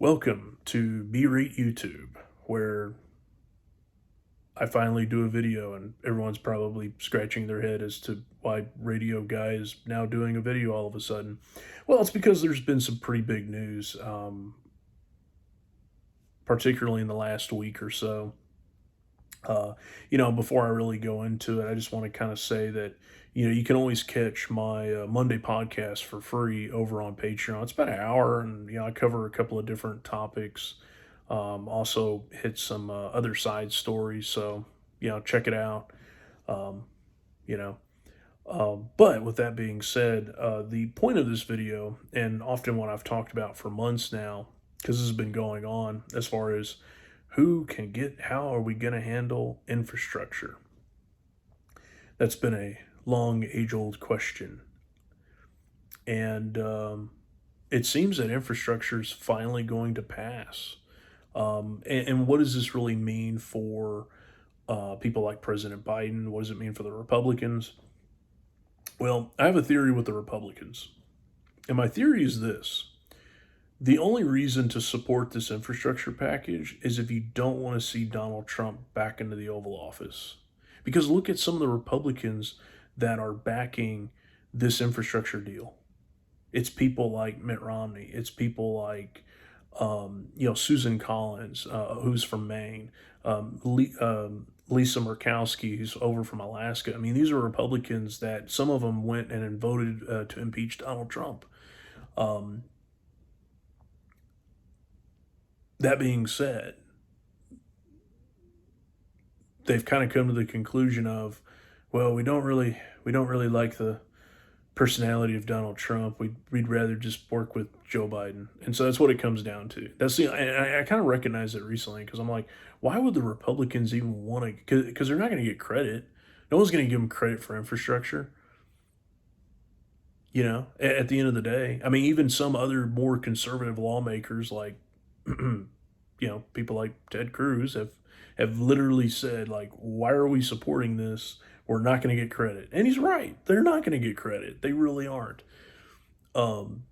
Welcome to B-Rate YouTube, where I finally do a video and everyone's probably scratching their head as to why Radio Guy is now doing a video all of a sudden. Well, it's because there's been some pretty big news, particularly in the last week or so. Before I really go into it, I just want to kind of say that, you can always catch my Monday podcast for free over on Patreon. It's about an hour, and, I cover a couple of different topics. Also hit some other side stories. So, check it out. Um, you know, but with that being said, the point of this video, and often what I've talked about for months now, because this has been going on as far as how are we going to handle infrastructure? That's been a long, age old question. And it seems that infrastructure is finally going to pass. And what does this really mean for people like President Biden? What does it mean for the Republicans? Well, I have a theory with the Republicans. And my theory is this: the only reason to support this infrastructure package is if you don't want to see Donald Trump back into the Oval Office. Because look at some of the Republicans that are backing this infrastructure deal. It's people like Mitt Romney. It's people like, Susan Collins, who's from Maine, Lisa Murkowski, who's over from Alaska. I mean, these are Republicans that some of them went and voted to impeach Donald Trump. Um, that being said, they've kind of come to the conclusion of, well, we don't really like the personality of Donald Trump. We'd rather just work with Joe Biden. And so that's what it comes down to. And I kind of recognized it recently because I'm like, why would the Republicans even want to? Because they're not going to get credit. No one's going to give them credit for infrastructure. At the end of the day, I mean, even some other more conservative lawmakers, like, people like Ted Cruz, have literally said, like, why are we supporting this? We're not going to get credit. And he's right. They're not going to get credit. They really aren't. Um,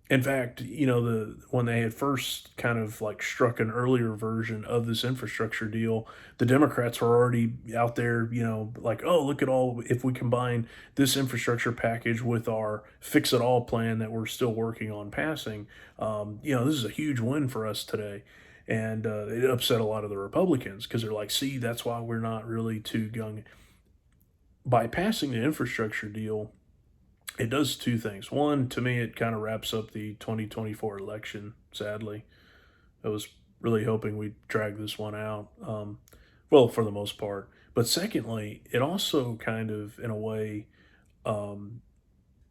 in fact, the when they had first kind of like struck an earlier version of this infrastructure deal, the Democrats were already out there, like, oh, look at all, if we combine this infrastructure package with our fix it all plan that we're still working on passing, this is a huge win for us today. And it upset a lot of the Republicans because they're like, see, that's why we're not really too gung. By passing the infrastructure deal, it does two things. One, to me, it kind of wraps up the 2024 election, sadly. I was really hoping we'd drag this one out, well, for the most part. But secondly, it also kind of, in a way, um,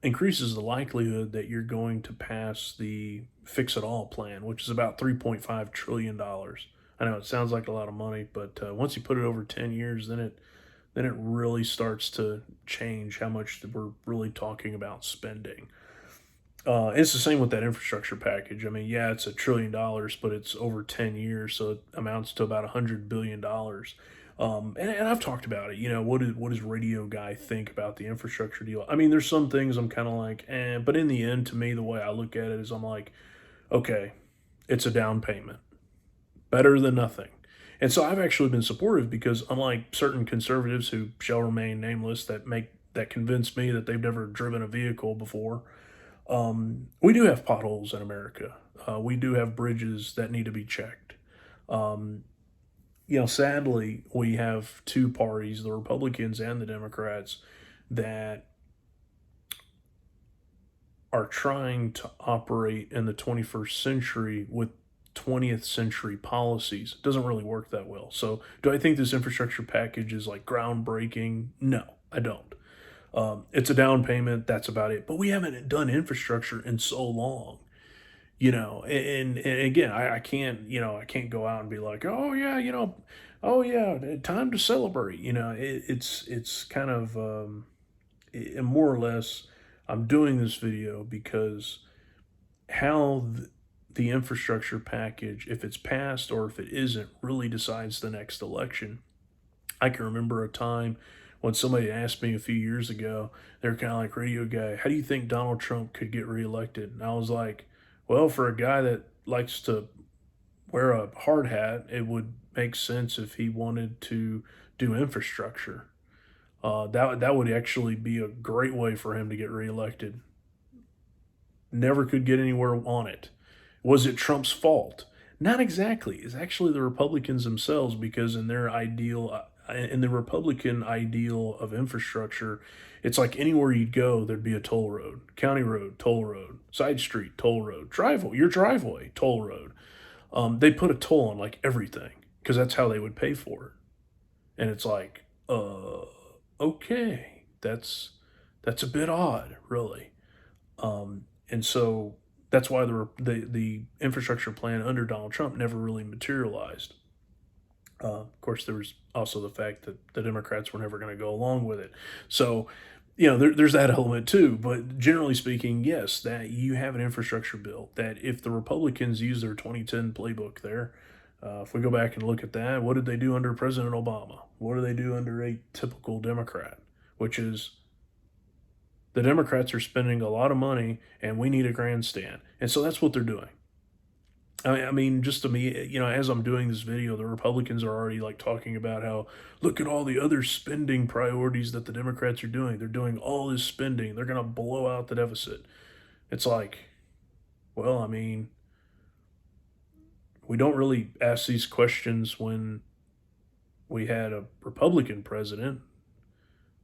increases the likelihood that you're going to pass the fix it all plan, which is about $3.5 trillion. I know it sounds like a lot of money, but once you put it over 10 years, then it really starts to change how much we're really talking about spending. It's the same with that infrastructure package. I mean, yeah, it's $1 trillion, but it's over 10 years, so it amounts to about $100 billion. And I've talked about it. What does Radio Guy think about the infrastructure deal? I mean, there's some things I'm kind of like, but in the end, to me, the way I look at it is I'm like, okay, it's a down payment, better than nothing. And so I've actually been supportive because, unlike certain conservatives who shall remain nameless that convince me that they've never driven a vehicle before, we do have potholes in America. We do have bridges that need to be checked. Um, Sadly, we have two parties, the Republicans and the Democrats, that are trying to operate in the 21st century with 20th century policies. It doesn't really work that well. So, do I think this infrastructure package is like groundbreaking? No, I don't. It's a down payment. That's about it. But we haven't done infrastructure in so long, and again, I can't go out and be like, oh yeah, oh yeah, time to celebrate. It's kind of more or less. I'm doing this video because how the infrastructure package, if it's passed or if it isn't, really decides the next election. I can remember a time when somebody asked me a few years ago, they're kind of like, Radio Guy, how do you think Donald Trump could get reelected? And I was like, Well, for a guy that likes to wear a hard hat, it would make sense if he wanted to do infrastructure. That would actually be a great way for him to get reelected. Never could get anywhere on it. Was it Trump's fault? Not exactly. It's actually the Republicans themselves, because in the Republican ideal of infrastructure, it's like anywhere you'd go, there'd be a toll road, county road, toll road, side street, toll road, driveway, toll road. They put a toll on like everything because that's how they would pay for it. And it's like, okay, that's a bit odd, really. And so that's why the infrastructure plan under Donald Trump never really materialized. Of course, there was also the fact that the Democrats were never going to go along with it. So, there's that element too. But generally speaking, yes, that you have an infrastructure bill that if the Republicans use their 2010 playbook there, if we go back and look at that, what did they do under President Obama? What do they do under a typical Democrat? Which is the Democrats are spending a lot of money and we need a grandstand. And so that's what they're doing. I mean, just to me, as I'm doing this video, the Republicans are already like talking about how look at all the other spending priorities that the Democrats are doing. They're doing all this spending. They're going to blow out the deficit. It's like, well, I mean, we don't really ask these questions when we had a Republican president.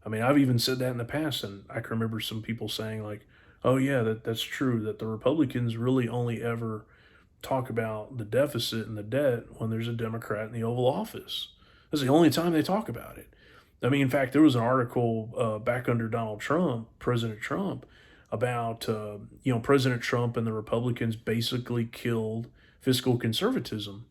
I mean, I've even said that in the past, and I can remember some people saying like, "Oh yeah, that's true. That the Republicans really only ever talk about the deficit and the debt when there's a Democrat in the Oval Office. That's the only time they talk about it." I mean, in fact, there was an article back under Donald Trump, President Trump, about President Trump and the Republicans basically killed fiscal conservatism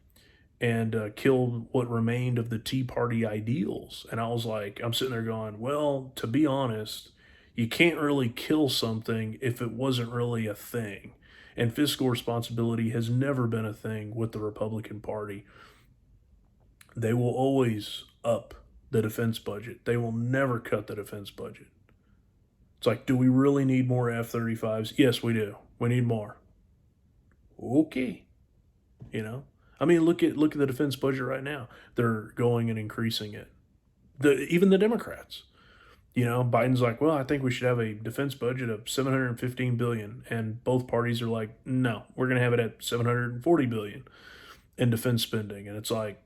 and killed what remained of the Tea Party ideals. And I was like, I'm sitting there going, well, to be honest, you can't really kill something if it wasn't really a thing. And fiscal responsibility has never been a thing with the Republican Party. They will always up the defense budget. They will never cut the defense budget. It's like, do we really need more F-35s? Yes, we do. We need more. Okay. You know? I mean, look at the defense budget right now. They're going and increasing it. Even the Democrats. Biden's like, well, I think we should have a defense budget of 715 billion, and both parties are like, no, we're going to have it at 740 billion in defense spending, and it's like,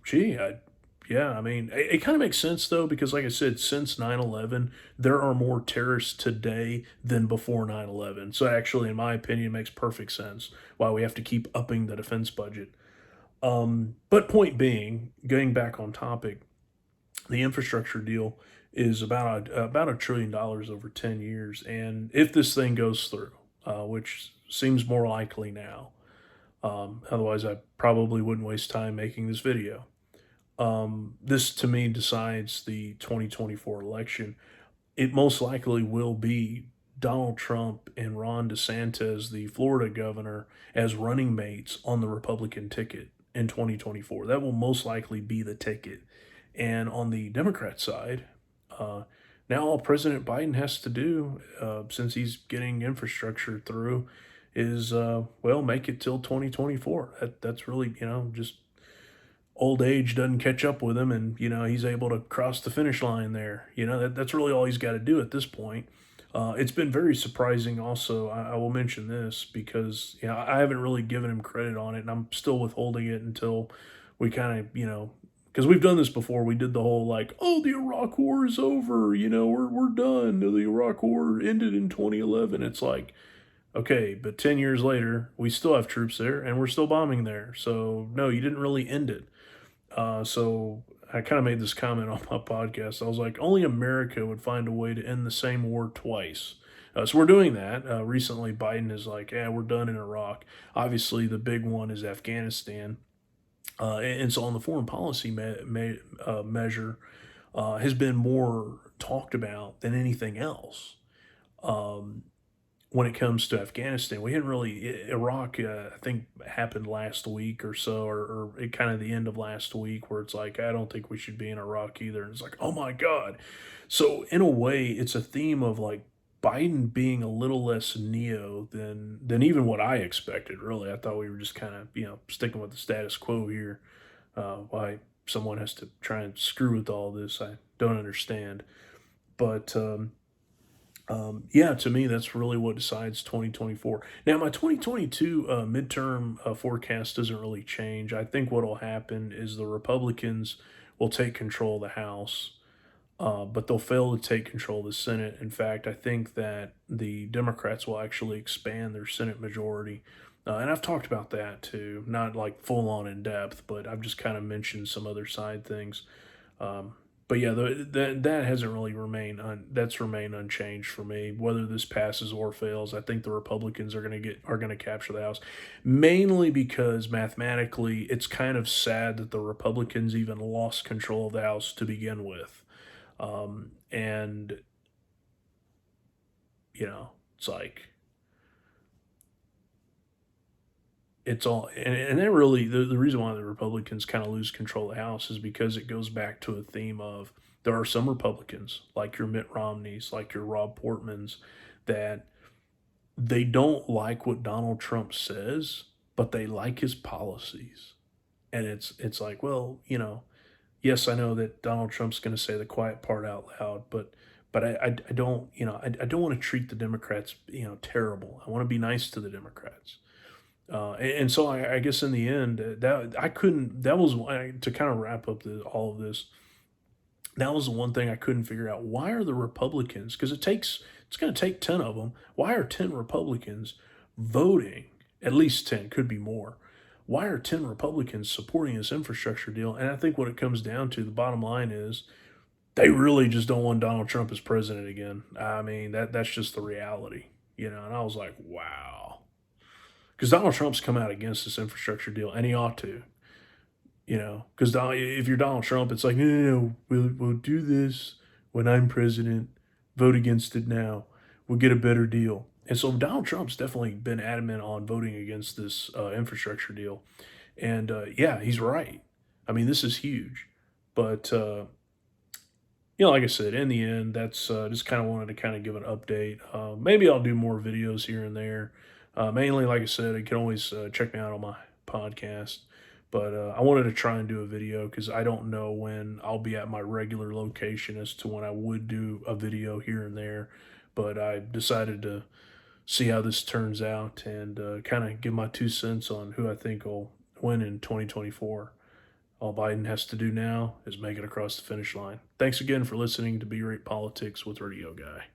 gee, yeah, I mean, it kind of makes sense though, because like I said, since 9/11, there are more terrorists today than before 9/11. So actually, in my opinion, it makes perfect sense why we have to keep upping the defense budget. But point being, going back on topic, the infrastructure deal is about $1 trillion over 10 years. And if this thing goes through, which seems more likely now, otherwise I probably wouldn't waste time making this video. This to me decides the 2024 election. It most likely will be Donald Trump and Ron DeSantis, the Florida governor, as running mates on the Republican ticket in 2024. That will most likely be the ticket. And on the Democrat side, now all President Biden has to do, since he's getting infrastructure through, is, make it till 2024. That's really, just old age doesn't catch up with him, and he's able to cross the finish line there. That's really all he's got to do at this point. It's been very surprising also. I will mention this because I haven't really given him credit on it, and I'm still withholding it until we kind of because we've done this before. We did the whole like, oh, the Iraq War is over, we're done. The Iraq War ended in 2011. It's like, okay, but 10 years later, we still have troops there and we're still bombing there. So no, you didn't really end it. So I kind of made this comment on my podcast. I was like, only America would find a way to end the same war twice. So we're doing that. Recently, Biden is like, yeah, we're done in Iraq. Obviously, the big one is Afghanistan. And so on the foreign policy measure has been more talked about than anything else. When it comes to Afghanistan, we hadn't really, Iraq, I think happened last week or so, or it kind of the end of last week, where it's like, I don't think we should be in Iraq either. And it's like, oh my God. So in a way, it's a theme of like Biden being a little less neo than even what I expected. Really, I thought we were just kind of sticking with the status quo here. Why someone has to try and screw with all this, I don't understand. But yeah, to me, that's really what decides 2024. Now, my 2022 midterm forecast doesn't really change. I think what will happen is the Republicans will take control of the House, but they'll fail to take control of the Senate. In fact, I think that the Democrats will actually expand their Senate majority. And I've talked about that too, not like full on in depth, but I've just kind of mentioned some other side things. Um, but yeah, that hasn't really that's remained unchanged for me. Whether this passes or fails, I think the Republicans are gonna capture the House, mainly because mathematically, it's kind of sad that the Republicans even lost control of the House to begin with. And it's like it's all and that really the reason why the Republicans kind of lose control of the House is because it goes back to a theme of there are some Republicans like your Mitt Romneys, like your Rob Portmans, that they don't like what Donald Trump says, but they like his policies. And it's like, well, yes, I know that Donald Trump's going to say the quiet part out loud, but I don't I don't want to treat the Democrats terrible. I want to be nice to the Democrats. And so I guess in the end that I couldn't that was to kind of wrap up all of this. That was the one thing I couldn't figure out. Why are the Republicans? Because it's going to take 10 of them. Why are 10 Republicans voting? At least 10, could be more. Why are 10 Republicans supporting this infrastructure deal? And I think what it comes down to, the bottom line is they really just don't want Donald Trump as president again. I mean, that's just the reality. And I was like, wow. Because Donald Trump's come out against this infrastructure deal, and he ought to. Because if you're Donald Trump, it's like, no, we'll do this when I'm president. Vote against it now. We'll get a better deal. And so Donald Trump's definitely been adamant on voting against this infrastructure deal. And yeah, he's right. I mean, this is huge. But, like I said, in the end, that's just kind of wanted to kind of give an update. Maybe I'll do more videos here and there. Mainly, like I said, you can always check me out on my podcast. But I wanted to try and do a video because I don't know when I'll be at my regular location as to when I would do a video here and there. But I decided to see how this turns out and kind of give my 2 cents on who I think will win in 2024. All Biden has to do now is make it across the finish line. Thanks again for listening to Be Rate Politics with Radio Guy.